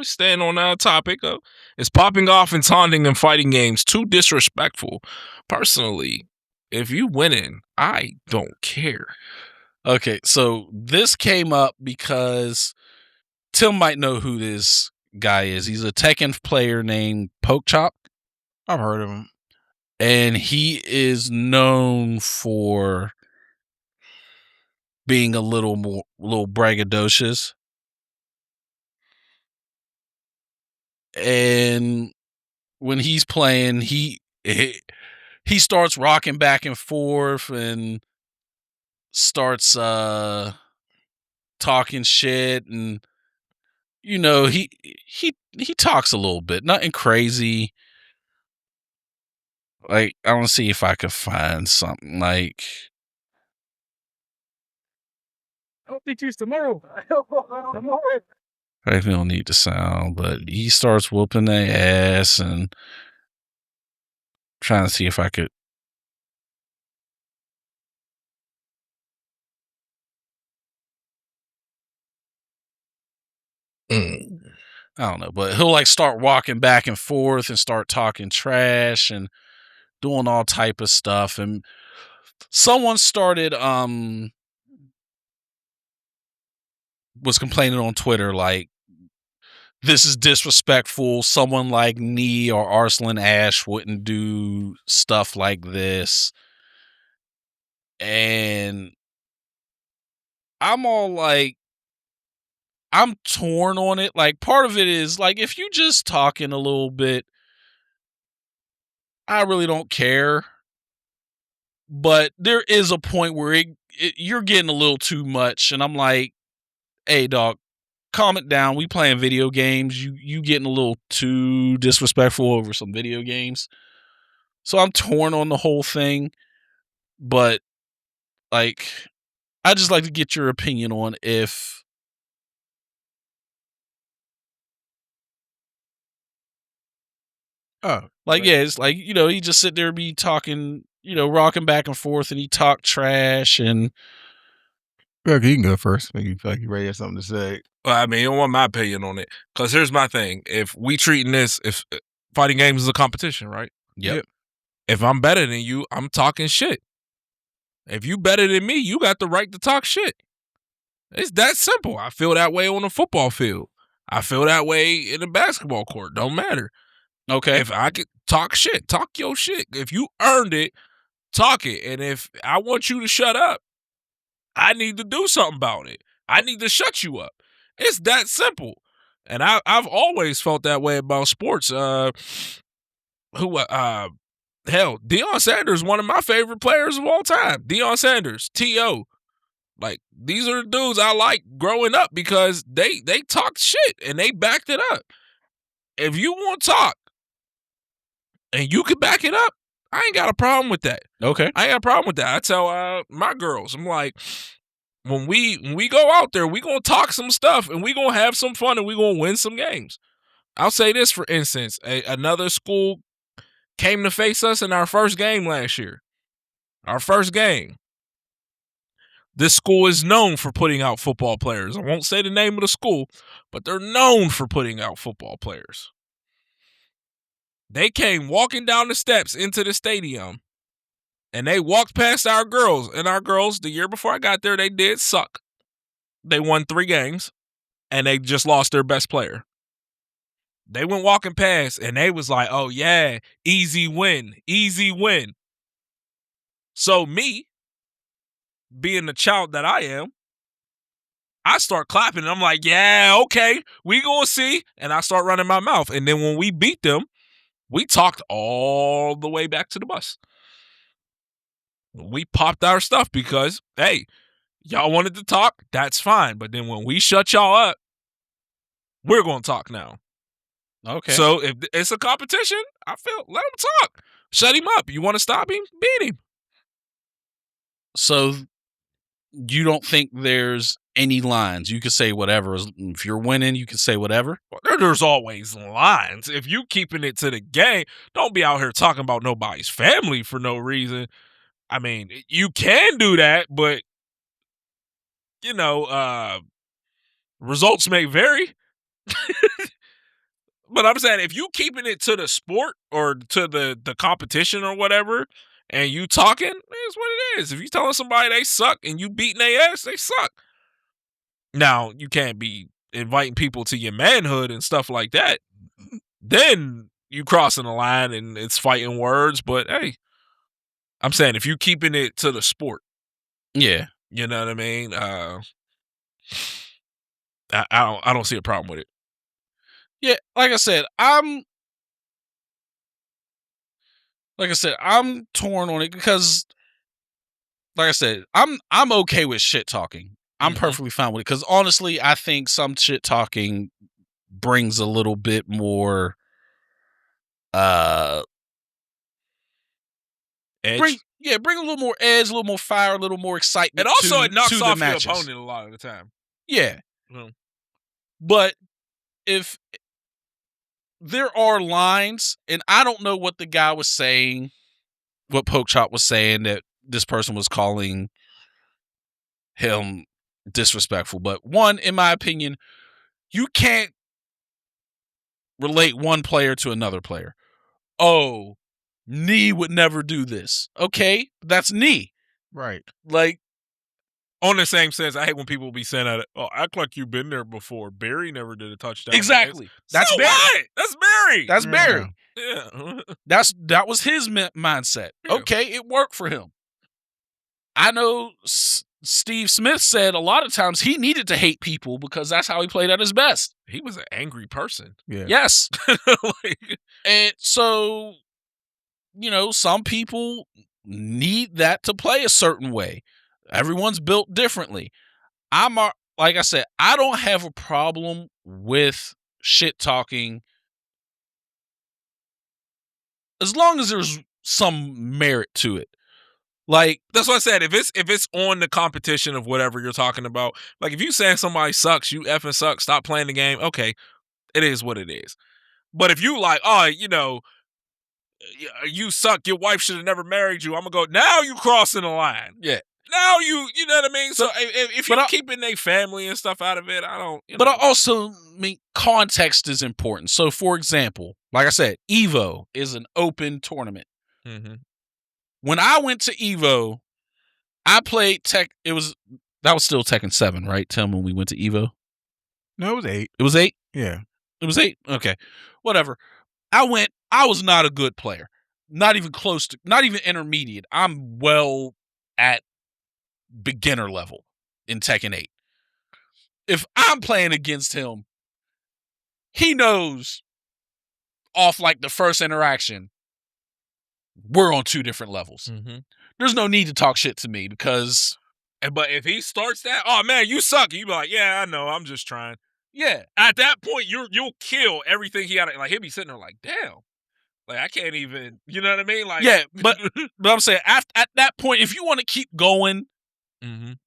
we stand on that topic of is popping off and taunting and fighting games too disrespectful? Personally, if you winning, I don't care. Okay, so this came up because Tim might know who this guy is. He's a Tekken player named Pokechop, I've heard of him. and he is known for being a little braggadocious. And when he's playing, he starts rocking back and forth and starts talking shit, and he talks a little bit, nothing crazy. Like, I want to see if I could find something like. I don't think he's tomorrow. I don't need the sound, but he starts whooping their ass and trying to see if I could. I don't know, but he'll like start walking back and forth and start talking trash and doing all type of stuff. And someone started was complaining on Twitter like, this is disrespectful. Someone like Nee or Arslan Ash wouldn't do stuff like this. And I'm all like, I'm torn on it. Like, part of it is like, if you just talking a little bit, I really don't care. But there is a point where you're getting a little too much, and I'm like, hey, dog, calm it down. We playing video games. You getting a little too disrespectful over some video games. So I'm torn on the whole thing, but like, I just like to get your opinion on if. Oh, like, yeah, it's like, he just sit there and be talking, rocking back and forth, and he talk trash and. okay, you can go first. Maybe you feel like you ready have something to say. Well, I mean, you don't want my opinion on it. Because here's my thing. If we treating this, if fighting games is a competition, right? Yep. If I'm better than you, I'm talking shit. If you better than me, you got the right to talk shit. It's that simple. I feel that way on the football field. I feel that way in the basketball court. Don't matter. Okay. If I could talk shit, talk your shit. If you earned it, talk it. And if I want you to shut up, I need to do something about it. I need to shut you up. It's that simple. And I've always felt that way about sports. Hell, Deion Sanders, one of my favorite players of all time. Deion Sanders, T.O. Like, these are the dudes I like growing up because they talked shit and they backed it up. If you want to talk and you can back it up, I ain't got a problem with that. Okay. I ain't got a problem with that. I tell my girls, I'm like, when we go out there, we gonna talk some stuff and we gonna have some fun and we gonna win some games. I'll say this, for instance, another school came to face us in our first game last year. Our first game. This school is known for putting out football players. I won't say the name of the school, but they're known for putting out football players. They came walking down the steps into the stadium, and they walked past our girls. And our girls, the year before I got there, they did suck. They won 3 games, and they just lost their best player. They went walking past, and they was like, oh, yeah, easy win, easy win. So me, being the child that I am, I start clapping, and I'm like, yeah, okay, we gonna see. And I start running my mouth. And then when we beat them, we talked all the way back to the bus. We popped our stuff because, hey, y'all wanted to talk, that's fine. But then when we shut y'all up, we're going to talk now. Okay. So if it's a competition, I feel, let him talk. Shut him up. You want to stop him? Beat him. So you don't think there's any lines? You could say whatever. If you're winning, you can say whatever. Well, there's always lines. If you keeping it to the game, don't be out here talking about nobody's family for no reason. I mean, you can do that, but, results may vary. But I'm saying if you keeping it to the sport or to the competition or whatever, and you talking, it's what it is. If you telling somebody they suck and you beating their ass, they suck. Now you can't be inviting people to your manhood and stuff like that. Then you crossing the line and it's fighting words. But hey, I'm saying if you keeping it to the sport, Yeah. you know what I mean. I don't see a problem with it. Yeah, like I said, I'm torn on it because, like I said, I'm okay with shit talking. I'm perfectly fine with it because honestly, I think some shit talking brings a little bit more Edge. bring a little more edge, a little more fire, a little more excitement. And also it knocks to off the your matches. opponent a lot of the time. Yeah. Mm. But if there are lines, and I don't know what the guy was saying, what Poke Chop was saying that this person was calling him disrespectful. But one, in my opinion, you can't relate one player to another player. Oh, Nee would never do this. Okay, that's Nee. Right. Like, on the same sense, I hate when people be saying that, oh, act like you've been there before. Barry never did a touchdown. exactly. That's That's so Barry. what? That's Barry. That's Yeah. Barry. Yeah. That was his mindset. Yeah. Okay, it worked for him. I know Steve Smith said a lot of times he needed to hate people because that's how he played at his best. He was an angry person. Yeah. Yes. Like, And so, some people need that to play a certain way. Everyone's built differently. Like I said, I don't have a problem with shit talking as long as there's some merit to it. Like, that's what I said. If it's on the competition of whatever you're talking about, like if you saying somebody sucks, you effing suck, stop playing the game. Okay, it is what it is. But if you like, oh, you suck, your wife should have never married you, I'm gonna go, now you crossing the line. yeah. Now you know what I mean? So if you're but keeping their family and stuff out of it, I don't. But I also mean context is important. So, for example, like I said, Evo is an open tournament. Mm-hmm. When I went to Evo, I played Tech. That was still Tekken 7, right? Tell me when we went to Evo. No, it was 8. It was 8? Yeah. It was 8? Okay. Whatever. I was not a good player. Not even close to, not even intermediate. I'm well at beginner level in Tekken 8. If I'm playing against him, he knows off like the first interaction, we're on 2 different levels. Mm-hmm. There's no need to talk shit to me because... But if he starts that, oh man, you suck. You be like, yeah, I know, I'm just trying. Yeah. At that point, you'll kill everything he had. Like he'll be sitting there like, damn, like I can't even. You know what I mean? Like, Yeah, but I'm saying at that point, if you want to keep going,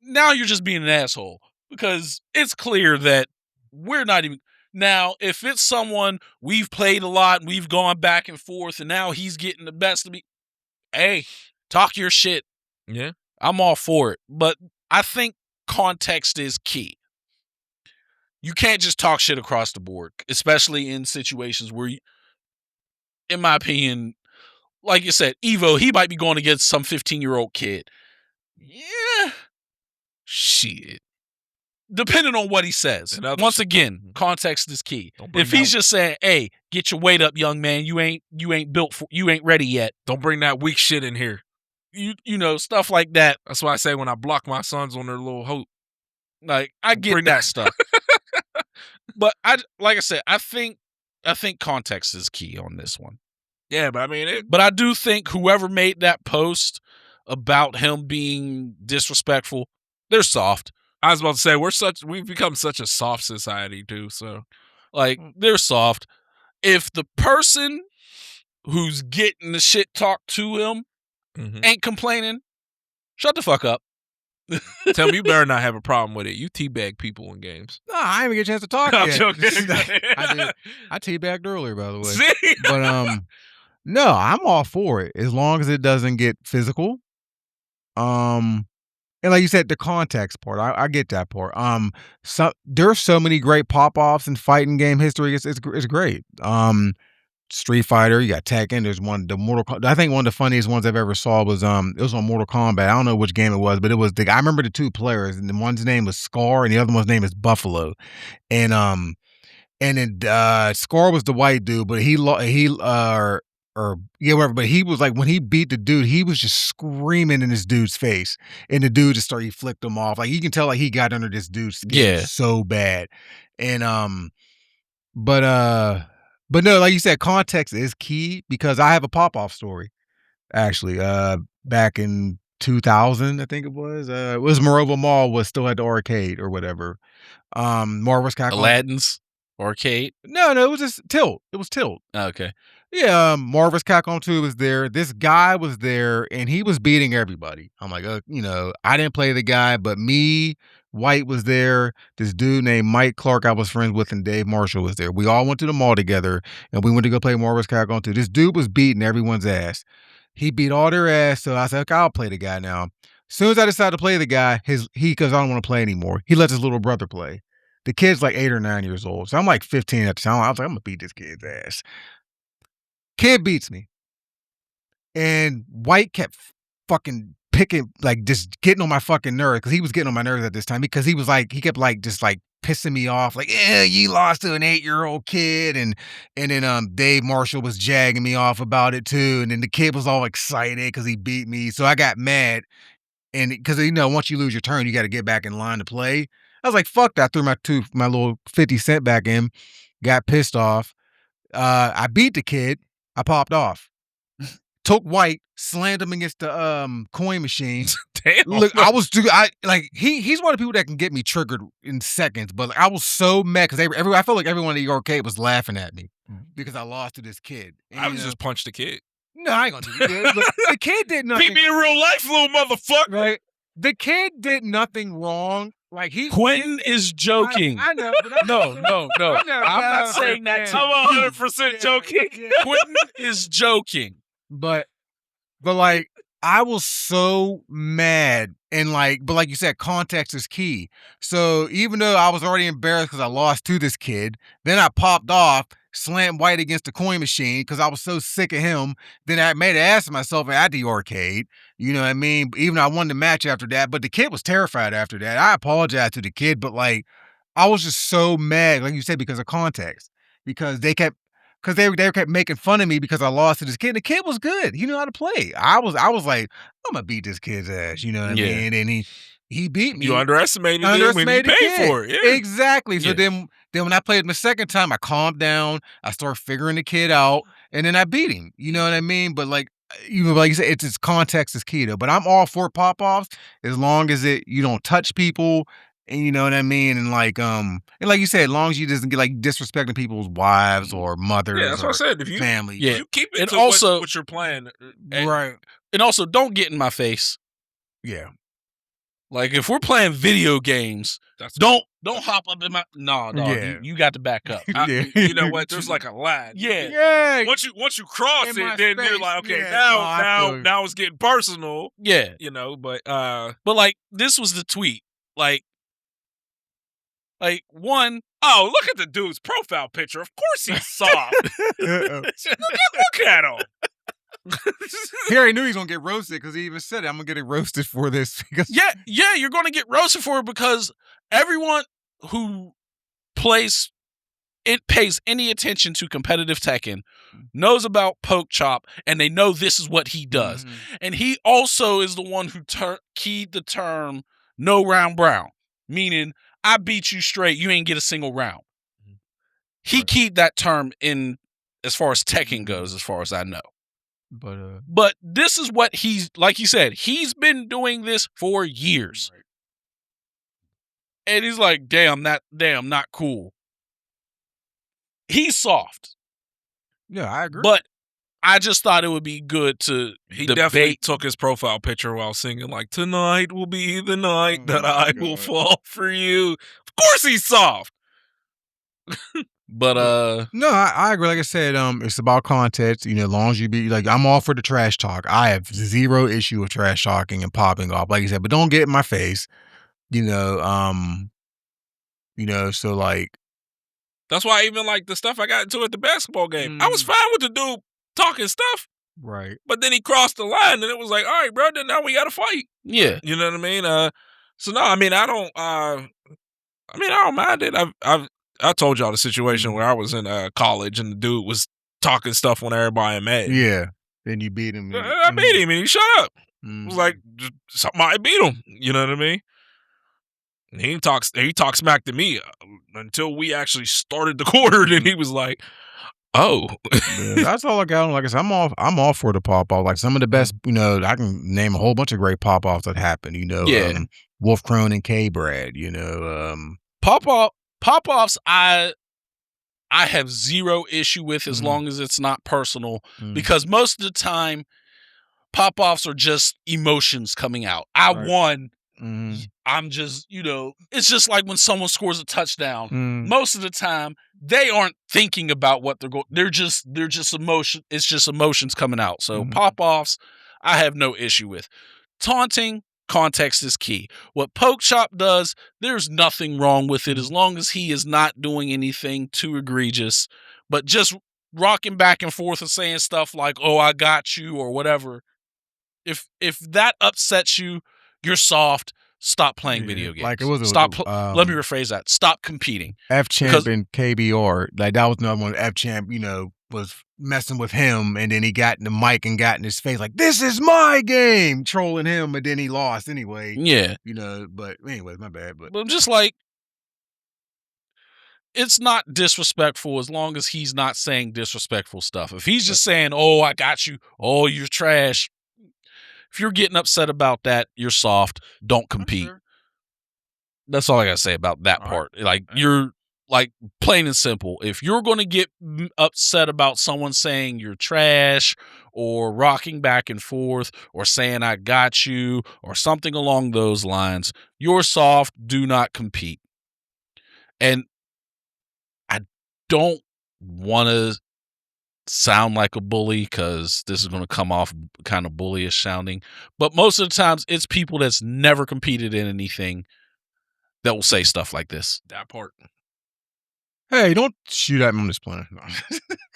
now you're just being an asshole because it's clear that we're not even. Now, if it's someone we've played a lot and we've gone back and forth, and now he's getting the best of me, hey, talk your shit. Yeah. I'm all for it. But I think context is key. You can't just talk shit across the board, especially in situations where, in my opinion, like you said, Evo, he might be going against some 15-year-old kid. Yeah. Shit. Depending on what he says. Once again, context is key. If he's just saying, hey, get your weight up, young man, you ain't ready yet. Don't bring that weak shit in here. You know, stuff like that. That's why I say when I block my sons on their little hope. Like, I get that stuff. But like I said, I think context is key on this one. Yeah, but I mean But I do think whoever made that post about him being disrespectful, they're soft. I was about to say we've become such a soft society too, so like they're soft. If the person who's getting the shit talked to him ain't complaining, shut the fuck up. Tell me you better not have a problem with it. You teabag people in games. No, I didn't even get a chance to talk I'm yet. joking. I teabagged earlier, by the way. See? But no, I'm all for it as long as it doesn't get physical. And like you said, the context part, I get that part. There's so many great pop offs in fighting game history. It's great. Street Fighter, you got Tekken. There's I think one of the funniest ones I've ever saw was it was on Mortal Kombat. I don't know which game it was, but it was I remember the two players, and the one's name was Scar, and the other one's name is Buffalo. And then Scar was the white dude, but or yeah, whatever. But he was like, when he beat the dude, he was just screaming in this dude's face, and the dude just he flicked him off. Like you can tell, like he got under this dude's skin so bad. And but but no, like you said, context is key, because I have a pop off story actually. Back in 2000, I think it was Morova Mall was still at the arcade or whatever. Marvel's Capcom. Aladdin's arcade. No, it was just Tilt. It was Tilt. Okay. Yeah, Marvel's Capcom 2 was there. This guy was there, and he was beating everybody. I'm like, I didn't play the guy, but me, White was there. This dude named Mike Clark I was friends with, and Dave Marshall was there. We all went to the mall together, and we went to go play Marvel's Capcom 2. This dude was beating everyone's ass. He beat all their ass, so I said, okay, I'll play the guy now. As soon as I decided to play the guy, because I don't want to play anymore, he lets his little brother play. The kid's like 8 or 9 years old, so I'm like 15 at the time. I was like, I'm going to beat this kid's ass. Kid beats me. And White kept fucking picking, like just getting on my fucking nerves, because he was getting on my nerves at this time, because he kept just pissing me off, like, yeah, you lost to an 8-year-old kid, and then Dave Marshall was jagging me off about it too, and then the kid was all excited because he beat me, so I got mad, and because once you lose your turn, you got to get back in line to play. I was like, fuck that, I threw my little 50 cent back in, got pissed off. I beat the kid. I popped off. Took White, slammed him against the coin machine. Damn. Look, he's one of the people that can get me triggered in seconds. But I was so mad because I felt like everyone in the arcade was laughing at me because I lost to this kid. And, I would just punch the kid. No, I ain't gonna do that. The kid did nothing. Beat me in real life, little motherfucker. Right? The kid did nothing wrong. Like Quentin is joking. I know. But No. know, I'm not saying that. I'm 100% joking. Quentin is joking. But like, I was so mad, and but like you said, context is key. So even though I was already embarrassed because I lost to this kid, then I popped off, slammed White against the coin machine because I was so sick of him. Then I made an ass of myself at the arcade. You know what I mean? Even though I won the match after that, but the kid was terrified after that. I apologized to the kid, but I was just so mad, like you said, because of context. Because they kept making fun of me because I lost to this kid. The kid was good. He knew how to play. I was like, I'm gonna beat this kid's ass. You know what I mean? And he beat me. You underestimated him when you paid for it. Yeah. Exactly. So then when I played him the second time, I calmed down. I started figuring the kid out, and then I beat him. You know what I mean? But like you said, it's context is key though. But I'm all for pop offs as long as you don't touch people. And you know what I mean? And like you said, as long as you doesn't get disrespecting people's wives or mothers. Yeah, that's what I said. If you family. Yeah. You keep it And to also- what you're playing. Right. And also, don't get in my face. Yeah. Like if we're playing video games, don't hop up in my dog. Yeah. You got to back up. You know what? There's like a lag. Yeah. Yeah. Once you cross In my it, then you're space, like, okay, yeah. now it's getting personal. Yeah. But like this was the tweet. Like one. Oh, look at the dude's profile picture. Of course he's soft. Look at him. He already knew he was gonna get roasted because he even said it. I'm gonna get roasted for this because Yeah, you're gonna get roasted for it because everyone who pays any attention to competitive Tekken knows about Poke Chop, and they know this is what he does. Mhm. And he also is the one who keyed the term "no round brown," meaning I beat you straight, you ain't get a single round. He keyed that term in as far as Tekken goes, as far as I know. But this is what he's, like you said, he's been doing this for years. Right. And he's like, damn, not cool. He's soft. Yeah, I agree. But I just thought it would be good to definitely took his profile picture while singing like, tonight will be the night that I will fall for you. Of course he's soft. But No, I agree. Like I said, it's about context. As long as you be like, I'm all for the trash talk. I have zero issue with trash talking and popping off, like you said, but don't get in my face. You know, um, so like, That's why even like the stuff I got into at the basketball game, I was fine with the dude talking stuff, right. but then he crossed the line, and it was like, all right, bro, then now we got to fight. yeah, You know what I mean? So no, I mean, I don't. I don't mind it. I told y'all the situation where I was in college and the dude was talking stuff on everybody mad. Yeah. Then you beat him. I beat him and he shut up. It was like somebody beat him. You know what I mean? And he talks smack to me until we actually started the quarter. Then he was like, "Oh, That's all I got. Like I said, I'm all for the pop off. Like some of the best, I can name a whole bunch of great pop offs that happened. Yeah. Wolf Crone and K Brad. pop offs. I have zero issue with as long as it's not personal, because most of the time, pop offs are just emotions coming out. I Right. won. Mhm. I'm just, it's just like when someone scores a touchdown. Mm. Most of the time, they aren't thinking about what they're going. They're just emotion. It's just emotions coming out. So pop offs, I have no issue with. Taunting, context is key. What Poke Chop does, there's nothing wrong with it as long as he is not doing anything too egregious, but just rocking back and forth and saying stuff like, "Oh, I got you," or whatever. If that upsets you, you're soft. Stop playing video games. Like it was Stop. Let me rephrase that. Stop competing. F Champ and KBR. Like that was another one. F Champ, was messing with him, and then he got in the mic and got in his face like, "This is my game," trolling him, and then he lost anyway. Yeah. But anyways, my bad. But I'm just like, it's not disrespectful as long as he's not saying disrespectful stuff. If he's just saying, "Oh, I got you," "Oh, you're trash," if you're getting upset about that, you're soft. Don't compete. Sure. That's all I gotta say about that part. Like, you're like, plain and simple. If you're going to get upset about someone saying you're trash or rocking back and forth or saying "I got you" or something along those lines, you're soft. Do not compete. And I don't want to sound like a bully, because this is going to come off kind of bullyish sounding, but most of the times it's people that's never competed in anything that will say stuff like this. that part." hey, don't shoot at me on this plan. No.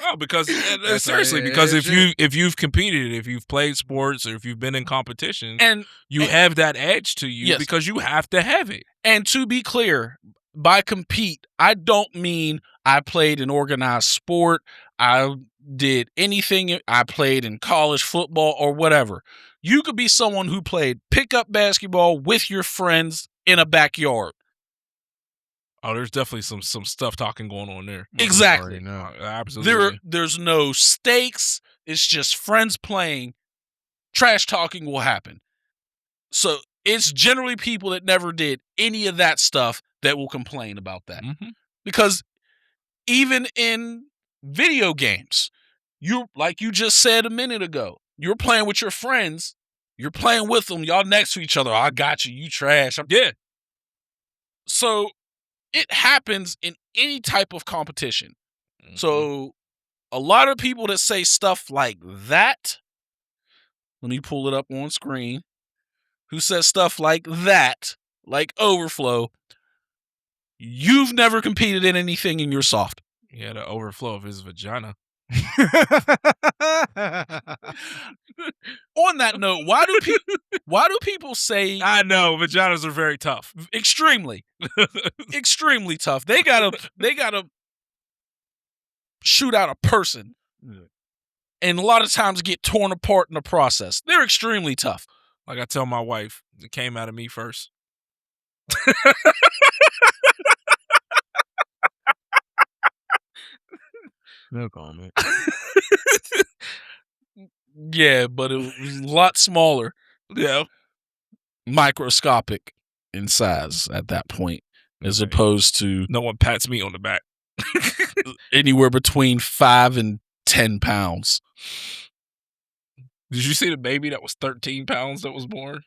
Oh, because That's seriously, right. because It's if you've competed, if you've played sports, or if you've been in competition, And you have that edge to you Yes. because you have to have it. And to be clear, by compete, I don't mean I played an organized sport. I did anything. I played in college football or whatever. You could be someone who played pickup basketball with your friends in a backyard. Oh, there's definitely some stuff talking going on there. Exactly. Already know. Absolutely. There's no stakes. It's just friends playing. Trash talking will happen. So it's generally people that never did any of that stuff that will complain about that. Because even in video games, like you just said a minute ago, you're playing with your friends. You're playing with them. Y'all next to each other. "I got you. You trash." Yeah. So it happens in any type of competition. So a lot of people that say stuff like that, let me pull it up on screen, who says stuff like that, like Overflow, you've never competed in anything and you're soft. He had an overflow of his vagina. On that note, why do people say I know vaginas are very tough. extremely tough? They gotta shoot out a person, and a lot of times get torn apart in the process. They're extremely tough. Like I tell my wife, it came out of me first. No comment. Yeah, but it was a lot smaller. Yeah. Microscopic in size at that point, as Okay. opposed to No one pats me on the back. anywhere between 5 and 10 pounds. Did you see the baby that was 13 pounds that was born?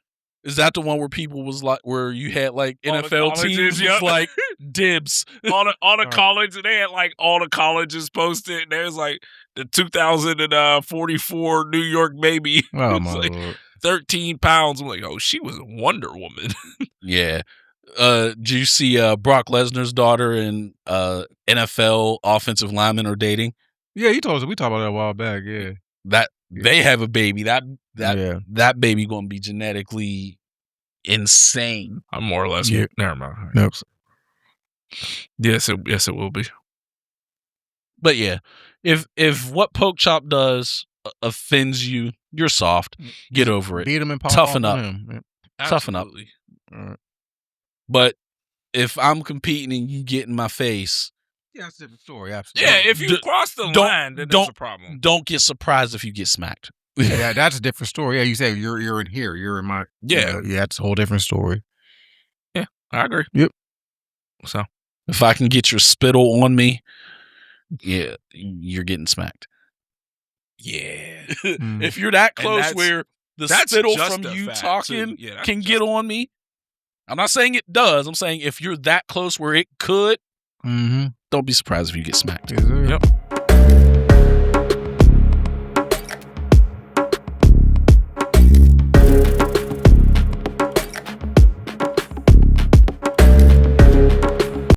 Is that the one where people was like, where you had like All the NFL colleges, teams yeah. was like Dibs. on a Right. college, and they had like all the colleges posted. And there's like the 2044 New York baby. Oh It's my like lord. 13 pounds. I'm like, oh, she was a Wonder Woman. Yeah. Did you see Brock Lesnar's daughter and NFL offensive lineman are dating? Yeah, you told us. We talked about that a while back. Yeah. That Yeah. they have a baby. That Yeah. that baby gonna be genetically insane. I'm more or less. Yeah. Never mind. Nope. Yes, it will be. But yeah, if what Poke Chop does offends you, you're soft. Get over it. Beat him and pop Toughen off on up. him. Yeah. Toughen up. Absolutely. All right. But if I'm competing and you get in my face, Yeah, that's a different story. Absolutely. Yeah, if you D- cross the don't- line, then there's don't- a problem. don't get surprised if you get smacked. Yeah, that's a different story. Yeah, you say you're in here. You're in my. Yeah. Yeah, that's a whole different story. I agree. Yep. So If I can get your spittle on me, yeah, you're getting smacked. yeah, If you're that And close that's- where the that's spittle just from a you fact, talking too. Yeah, that's can just- get on me, I'm not saying it does. I'm saying if you're that close where it could, Mm-hmm. don't be surprised if you get smacked. Yes, sir. Yep.